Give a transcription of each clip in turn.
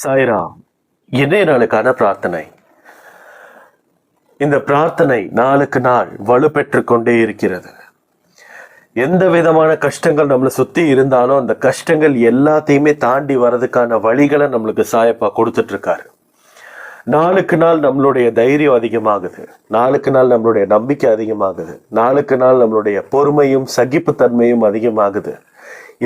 சாய்ராம். இன்றைய நாளுக்கான பிரார்த்தனை. இந்த பிரார்த்தனை நாளுக்கு நாள் வலுப்பெற்று கொண்டே இருக்கிறது. எந்த விதமான கஷ்டங்கள் நம்மளை சுத்தி இருந்தாலும் அந்த கஷ்டங்கள் எல்லாத்தையுமே தாண்டி வர்றதுக்கான வழிகளை நம்மளுக்கு சாயப்பா கொடுத்துட்டு இருக்காரு. நாளுக்கு நாள் நம்மளுடைய தைரியம் அதிகமாகுது, நாளுக்கு நாள் நம்மளுடைய நம்பிக்கை அதிகமாகுது, நாளுக்கு நாள் நம்மளுடைய பொறுமையும் சகிப்புத்தன்மையும் அதிகமாகுது.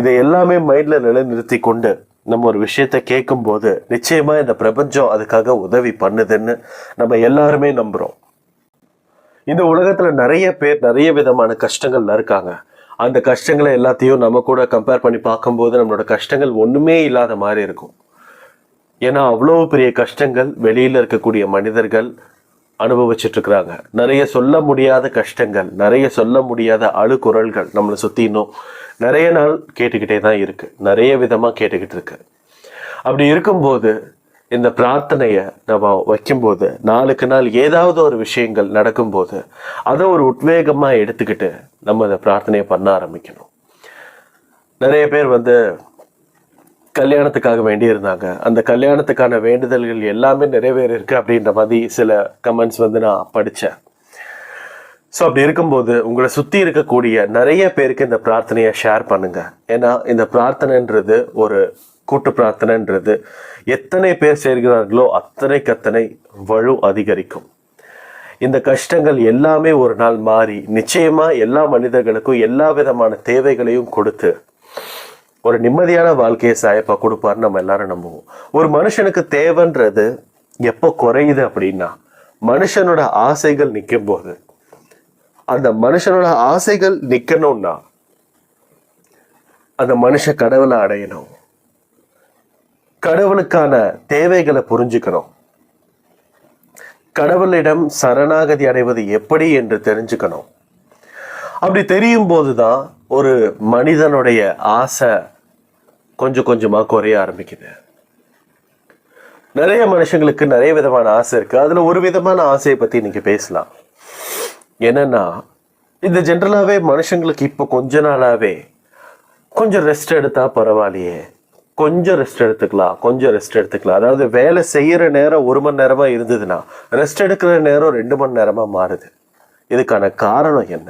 இதை எல்லாமே மைண்ட்ல நிலைநிறுத்தி கொண்டு நம்ம ஒரு விஷயத்த கேட்கும் போது நிச்சயமா இந்த பிரபஞ்சம் அதுக்காக உதவி பண்ணுதுன்னு நம்ம எல்லாருமே நம்புறோம். இந்த உலகத்துல நிறைய பேர் நிறைய விதமான கஷ்டங்கள்ல இருக்காங்க. அந்த கஷ்டங்களை எல்லாத்தையும் நம்ம கூட கம்பேர் பண்ணி பார்க்கும்போது நம்மளோட கஷ்டங்கள் ஒண்ணுமே இல்லாத மாதிரி இருக்கும். ஏன்னா அவ்வளோ பெரிய கஷ்டங்கள் வெளியில இருக்கக்கூடிய மனிதர்கள் அனுபவிச்சுட்டு இருக்கிறாங்க. நிறைய சொல்ல முடியாத கஷ்டங்கள், நிறைய சொல்ல முடியாத அழுகுரல்கள் நம்மளை சுத்தி இன்னும் நிறைய நாள் கேட்டுக்கிட்டே தான் இருக்கு, நிறைய விதமா கேட்டுக்கிட்டு இருக்கு. அப்படி இருக்கும்போது இந்த பிரார்த்தனைய நம்ம வைக்கும்போது நாளுக்கு நாள் ஏதாவது ஒரு விஷயங்கள் நடக்கும்போது அதை ஒரு உத்வேகமா எடுத்துக்கிட்டு நம்ம இந்த பிரார்த்தனையை பண்ண ஆரம்பிக்கணும். நிறைய பேர் கல்யாணத்துக்காக வேண்டி இருந்தாங்க. அந்த கல்யாணத்துக்கான வேண்டுதல்கள் எல்லாமே நிறைவேற இருக்கு அப்படின்ற மாதிரி சில கமெண்ட்ஸ் நான் படித்தேன். ஸோ அப்படி இருக்கும்போது உங்களை சுற்றி இருக்கக்கூடிய நிறைய பேருக்கு இந்த பிரார்த்தனையை ஷேர் பண்ணுங்க. ஏன்னா இந்த பிரார்த்தனைன்றது ஒரு கூட்டு பிரார்த்தனைன்றது எத்தனை பேர் சேர்கிறார்களோ அத்தனை வலு அதிகரிக்கும். இந்த கஷ்டங்கள் எல்லாமே ஒரு நாள் மாறி நிச்சயமா எல்லா மனிதர்களுக்கும் எல்லா விதமான தேவைகளையும் கொடுத்து ஒரு நிம்மதியான வாழ்க்கையை சாயப்பா கொடுப்பாருன்னு நம்ம எல்லாரும் நம்புவோம். ஒரு மனுஷனுக்கு தேவைன்றது எப்போ குறையுது அப்படின்னா மனுஷனோட ஆசைகள் நிற்கும் போது. அந்த மனுஷனோட ஆசைகள் நிக்கணும்னா அந்த மனுஷன் கடவுளை அடையணும், கடவுளுக்கான தேவைகளை புரிஞ்சுக்கணும், கடவுளிடம் சரணாகதி அடைவது எப்படி என்று தெரிஞ்சுக்கணும். அப்படி தெரியும் போதுதான் ஒரு மனிதனுடைய ஆசை கொஞ்சம் கொஞ்சமா குறைய ஆரம்பிக்குது. நிறைய மனுஷங்களுக்கு நிறைய விதமான ஆசை இருக்கு. அதுல ஒரு விதமான ஆசையை பத்தி நீங்க பேசலாம். என்னன்னா இந்த ஜென்ரலாவே மனுஷங்களுக்கு இப்போ கொஞ்ச நாளாவே கொஞ்சம் ரெஸ்ட் எடுத்தா பரவாயில்லையே, கொஞ்சம் ரெஸ்ட் எடுத்துக்கலாம். அதாவது வேலை செய்யற நேரம் 1 மணி நேரமா இருந்ததுன்னா ரெஸ்ட் எடுக்கிற நேரம் 2 மணி நேரமா மாறுது. இதுக்கான காரணம் என்ன?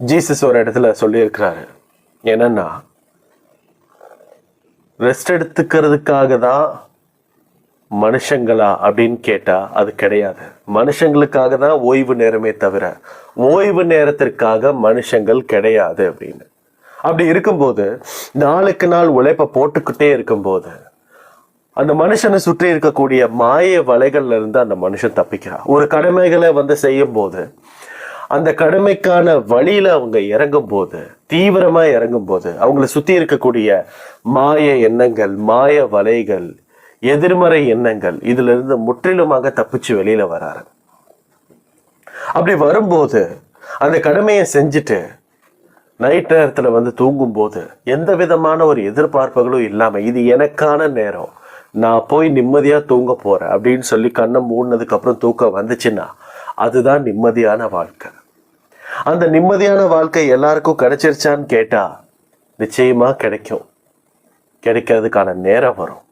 ஜீசஸ் ஒரு இடத்துல சொல்லியிருக்கிறாரு. என்னன்னா ரெஸ்ட் எடுத்துக்கிறதுக்காக தான் மனுஷங்களா அப்படின்னு கேட்டா அது கிடையாது. மனுஷங்களுக்காக தான் ஓய்வு நேரமே தவிர ஓய்வு நேரத்திற்காக மனுஷங்கள் கிடையாது அப்படின்னு. அப்படி இருக்கும்போது நாளுக்கு நாள் உழைப்ப போட்டுக்கிட்டே இருக்கும்போது அந்த மனுஷனை சுற்றி இருக்கக்கூடிய மாய வலைகள்ல இருந்து அந்த மனுஷன் தப்பிக்கிறான். ஒரு கடமைகளை செய்யும் போது அந்த கடமைக்கான வழியில அவங்க இறங்கும் போது, தீவிரமா இறங்கும் போது அவங்களை சுத்தி இருக்கக்கூடிய மாய எண்ணங்கள், மாய வலைகள், எதிர்மறை எண்ணங்கள் இதுல இருந்து முற்றிலுமாக தப்பிச்சு வெளியில வராரு. அப்படி வரும்போது அந்த கடமையை செஞ்சுட்டு நைட் நேரத்துல தூங்கும் போது எந்த விதமான ஒரு எதிர்பார்ப்புகளும் இல்லாம இது எனக்கான நேரம், நான் போய் நிம்மதியா தூங்க போறேன் அப்படின்னு சொல்லி கண்ணை மூடினதுக்கு அப்புறம் தூக்கம் வந்துச்சுன்னா அதுதான் நிம்மதியான வாழ்க்கை. அந்த நிம்மதியான வாழ்க்கை எல்லாருக்கும் கிடைச்சிருச்சான்னு கேட்டா நிச்சயமா கிடைக்கும். கிடைக்கிறதுக்கான நேரம் வரும்.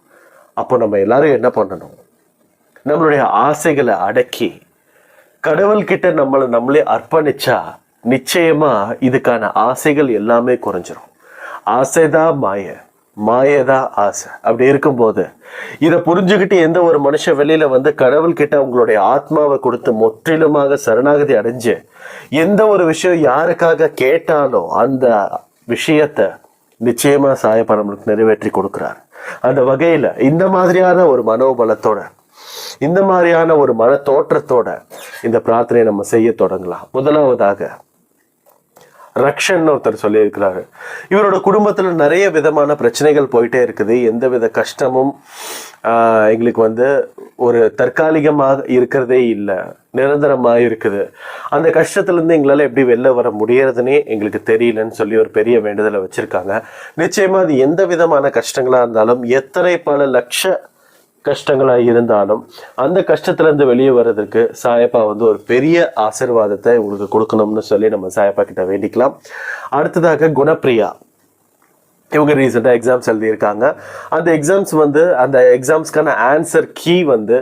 அப்போ நம்ம எல்லாரும் என்ன பண்ணணும்? நம்மளுடைய ஆசைகளை அடக்கி கடவுள்கிட்ட நம்மளே அர்ப்பணிச்சா நிச்சயமா இதுக்கான ஆசைகள் எல்லாமே குறைஞ்சிரும். ஆசைதான் மாயதான் ஆசை. அப்படி இருக்கும்போது இதை புரிஞ்சுக்கிட்டு எந்த ஒரு மனுஷன் வெளியில கடவுள்கிட்ட அவங்களுடைய ஆத்மாவை கொடுத்து முற்றிலுமாக சரணாகதி அடைஞ்சு எந்த ஒரு விஷயம் யாருக்காக கேட்டாலும் அந்த விஷயத்த நிச்சயமா சாயப்பா நம்மளுக்கு நிறைவேற்றி கொடுக்கிறார். அந்த வகையில இந்த மாதிரியான ஒரு மனோபலத்தோட, இந்த மாதிரியான ஒரு மன தோற்றத்தோட இந்த பிரார்த்தனையை நம்ம செய்ய தொடங்கலாம். முதலாவதாக ரக்ஷன் ஒருத்தர் சொல்லியிருக்கிறாரு. இவரோட குடும்பத்துல நிறைய விதமான பிரச்சனைகள் போயிட்டே இருக்குது. எந்த வித கஷ்டமும் எங்களுக்கு ஒரு தற்காலிகமாக இருக்கிறதே இல்லை, நிரந்தரமாக இருக்குது. அந்த கஷ்டத்துல இருந்து எங்களால எப்படி வெளில வர முடியறதுன்னே எங்களுக்கு தெரியலன்னு சொல்லி ஒரு பெரிய வேண்டுதலை வச்சிருக்காங்க. நிச்சயமா அது எந்த விதமான கஷ்டங்களா இருந்தாலும், எத்தனை பல லட்ச கஷ்டங்களா இருந்தாலும் அந்த கஷ்டத்துல இருந்து வெளியே வர்றதுக்கு சாயப்பா ஒரு பெரிய ஆசீர்வாதத்தை உங்களுக்கு கொடுக்கணும்னு சொல்லி நம்ம சாயப்பா கிட்ட வேண்டிக்கலாம். அடுத்ததாக குணப்பிரியா. இவங்க ரீசெண்டாக எக்ஸாம்ஸ் எழுதியிருக்காங்க. அந்த எக்ஸாம்ஸ் வந்து அந்த எக்ஸாம்ஸ்க்கான ஆன்சர் கீ வந்து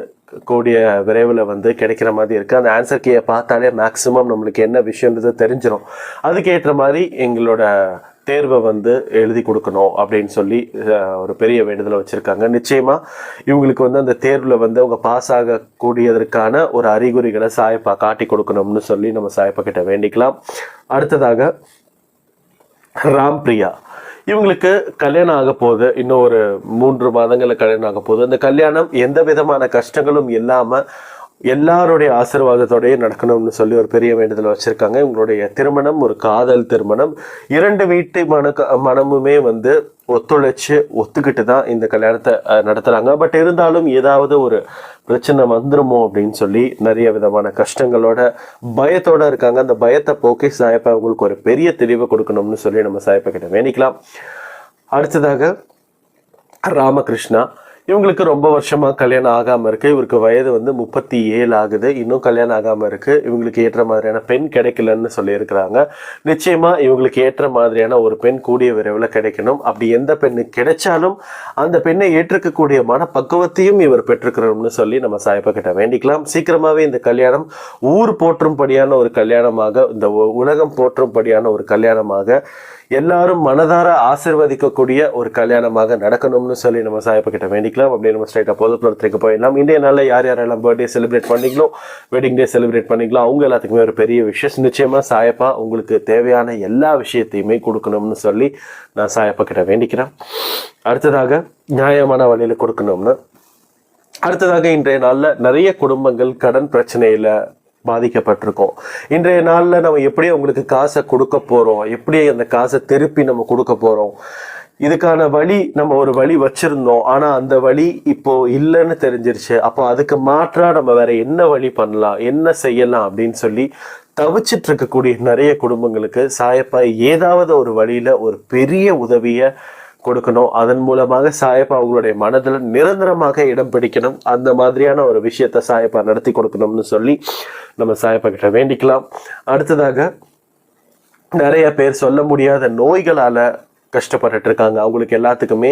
கூடிய விரைவில் வந்து கிடைக்கிற மாதிரி இருக்குது. அந்த ஆன்சர் கீயை பார்த்தாலே மேக்ஸிமம் நம்மளுக்கு என்ன விஷயன்றது தெரிஞ்சிடும். அதுக்கேற்ற மாதிரி எங்களோட தேர்வை வந்து எழுதி கொடுக்கணும் அப்படின்னு சொல்லி ஒரு பெரிய வேண்டுதலை வச்சுருக்காங்க. நிச்சயமாக இவங்களுக்கு வந்து அந்த தேர்வில் வந்து அவங்க பாஸ் ஆகக்கூடியதற்கான ஒரு அறிகுறிகளை சாயப்பா காட்டி கொடுக்கணும்னு சொல்லி நம்ம சாயப்பா கிட்ட வேண்டிக்கலாம். அடுத்ததாக ராம்பிரியா, இவங்களுக்கு கல்யாணம் ஆக போகுது. இன்னும் ஒரு 3 மாதங்களில் கல்யாணம் ஆக போகுது. அந்த கல்யாணம் எந்த விதமான கஷ்டங்களும் இல்லாமல் எல்லாருடைய ஆசீர்வாதத்தோடய நடக்கணும்னு சொல்லி ஒரு பெரிய வேண்டுதல் வச்சுருக்காங்க. இவங்களுடைய திருமணம் ஒரு காதல் திருமணம். 2 வீட்டு மனமுமே வந்து ஒத்துக்கிட்டு தான் இந்த கல்யாணத்தை நடத்துகிறாங்க. பட் இருந்தாலும் ஏதாவது ஒரு பிரச்சனை வந்துருமோ அப்படின்னு சொல்லி நிறைய விதமான கஷ்டங்களோட பயத்தோட இருக்காங்க. அந்த பயத்தை போக்கி சாயப்பா அவங்களுக்கு ஒரு பெரிய தெளிவை கொடுக்கணும்னு சொல்லி நம்ம சாயப்பா கிட்ட வேண்டிக்கலாம். அடுத்ததாக ராமகிருஷ்ணா, இவங்களுக்கு ரொம்ப வருஷமாக கல்யாணம் ஆகாமல் இருக்குது. இவருக்கு வயது வந்து 37 ஆகுது. இன்னும் கல்யாணம் ஆகாமல் இருக்குது. இவங்களுக்கு ஏற்ற மாதிரியான பெண் கிடைக்கலன்னு சொல்லியிருக்கிறாங்க. நிச்சயமாக இவங்களுக்கு ஏற்ற மாதிரியான ஒரு பெண் கூடிய விரைவில் கிடைக்கணும். அப்படி எந்த பெண்ணு கிடைச்சாலும் அந்த பெண்ணை ஏற்றுக்கக்கூடிய மனப்பக்குவத்தையும் இவர் பெற்றுக்கிறோம்னு சொல்லி நம்ம சாயப்பா கிட்ட வேண்டிக்கலாம். சீக்கிரமாகவே இந்த கல்யாணம் ஊர் போற்றும்படியான ஒரு கல்யாணமாக, இந்த உலகம் போற்றும்படியான ஒரு கல்யாணமாக, எல்லாரும் மனதார ஆசிர்வதிக்கக்கூடிய ஒரு கல்யாணமாக நடக்கணும்னு சொல்லி நம்ம சாயப்பா கிட்ட வேண்டிக்கலாம். அப்படியே நம்ம ஸ்ட்ரைட்டாக பொதுப்படத்துக்கு போயிடலாம். இன்றைய நாளில் யார் யாரெல்லாம் பர்த்டே செலிப்ரேட் பண்ணிங்களோ, வெட்டிங் டே செலிப்ரேட் பண்ணிக்கலாம், அவங்க எல்லாத்துக்குமே ஒரு பெரிய விஷயம். நிச்சயமாக சாயப்பா உங்களுக்கு தேவையான எல்லா விஷயத்தையுமே கொடுக்கணும்னு சொல்லி நான் சாயப்பா கிட்ட வேண்டிக்கிறேன். அடுத்ததாக நியாயமான வழியில் கொடுக்கணும்னு. அடுத்ததாக இன்றைய நாளில் நிறைய குடும்பங்கள் கடன் பிரச்சனையில் பாதிக்கப்பட்டிருக்கோம். இன்றைய நாளில் நம்ம எப்படி உங்களுக்கு காசை கொடுக்க போகிறோம், எப்படி அந்த காசை திருப்பி நம்ம கொடுக்க போகிறோம், இதுக்கான வழி நம்ம ஒரு வழி வச்சிருந்தோம். ஆனால் அந்த வழி இப்போ இல்லைன்னு தெரிஞ்சிருச்சு. அப்போ அதுக்கு மாற்றா நம்ம வேற என்ன வழி பண்ணலாம், என்ன செய்யலாம் அப்படின்னு சொல்லி தவிச்சிட்டு இருக்கக்கூடிய நிறைய குடும்பங்களுக்கு சாயப்பா ஏதாவது ஒரு வழியில ஒரு பெரிய உதவியை கொடுக்கணும். அதன் மூலமாக சாயப்பா அவங்களுடைய மனதில் நிரந்தரமாக இடம் பிடிக்கணும். அந்த மாதிரியான ஒரு விஷயத்த சாயப்பா நடத்தி கொடுக்கணும்னு சொல்லி நம்ம சாயப்பா கிட்ட வேண்டிக்கலாம். அடுத்ததாக நிறைய பேர் சொல்ல முடியாத நோய்களால கஷ்டப்பட்டுட்டு இருக்காங்க. அவங்களுக்கு எல்லாத்துக்குமே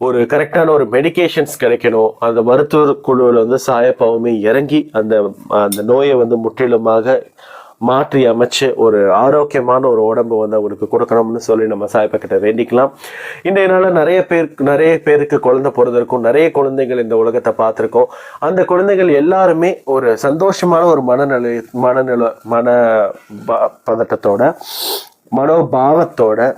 ஒரு கரெக்டான ஒரு மெடிகேஷன்ஸ் கிடைக்கணும். அந்த மருத்துவ குழுவில் வந்து சாயப்பாவுமே இறங்கி அந்த நோயை வந்து முற்றிலுமாக மாற்றி அமைச்சு ஒரு ஆரோக்கியமான ஒரு உடம்பு வந்து அவங்களுக்கு கொடுக்கணும்னு சொல்லி நம்ம சாயப்பா கிட்ட வேண்டிக்கலாம். இன்றைய நாளில் நிறைய பேருக்கு குழந்தை பிறந்திருக்கும். நிறைய குழந்தைகள் இந்த உலகத்தை பார்த்துருக்கோம். அந்த குழந்தைகள் எல்லாருமே ஒரு சந்தோஷமான ஒரு மன பதட்டத்தோட, மனோபாவத்தோட,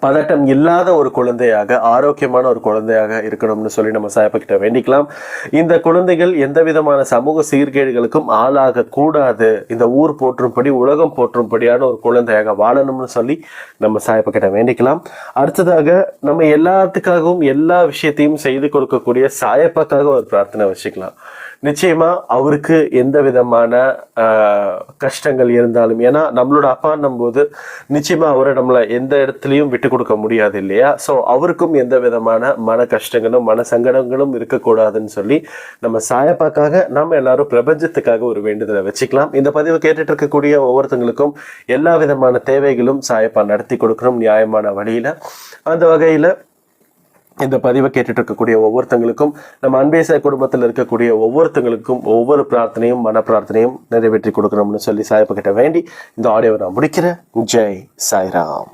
பதட்டம் இல்லாத ஒரு குழந்தையாக, ஆரோக்கியமான ஒரு குழந்தையாக இருக்கணும்னு சொல்லி நம்ம சாயப்பா கிட்ட வேண்டிக்கலாம். இந்த குழந்தைகள் எந்த விதமான சமூக சீர்கேடுகளுக்கும் ஆளாக கூடாது, இந்த ஊர் போற்றும்படி, உலகம் போற்றும்படியான ஒரு குழந்தையாக வாழணும்னு சொல்லி நம்ம சாயப்பா கிட்ட வேண்டிக்கலாம். அடுத்ததாக நம்ம எல்லாத்துக்காகவும் எல்லா விஷயத்தையும் செய்து கொடுக்கக்கூடிய சாயப்பாக்காக ஒரு பிரார்த்தனை வச்சுக்கலாம். நிச்சயமா அவருக்கு எந்த விதமான கஷ்டங்கள் இருந்தாலும், ஏன்னா நம்மளோட அப்பான்னும் போது நிச்சயமா அவரை நம்மளை எந்த இடத்துலையும் விட்டு கொடுக்க முடியாது இல்லையா? ஸோ அவருக்கும் எந்த விதமான மன கஷ்டங்களும் மன சங்கடங்களும் இருக்கக்கூடாதுன்னு சொல்லி நம்ம சாயப்பாக்காக நம்ம எல்லாரும் பிரபஞ்சத்துக்காக ஒரு வேண்டுதலை வச்சுக்கலாம். இந்த பதிவு கேட்டுட்டு இருக்கக்கூடிய ஒவ்வொருத்தங்களுக்கும் எல்லா விதமான தேவைகளும் சாயப்பா நடத்தி கொடுக்கணும் நியாயமான வழியில. அந்த வகையில இந்த பதிவை கேட்டுட்டு இருக்கக்கூடிய ஒவ்வொருத்தங்களுக்கும், நம்ம அன்பேச குடும்பத்தில் இருக்கக்கூடிய ஒவ்வொருத்தங்களுக்கும் ஒவ்வொரு பிரார்த்தனையும் மன பிரார்த்தனையும் நிறைவேற்றி கொடுக்கணும்னு சொல்லி சாயப்பா கிட்ட வேண்டி இந்த ஆடியோவை நான் முடிக்கிறேன். ஜெய் சாய்ராம்.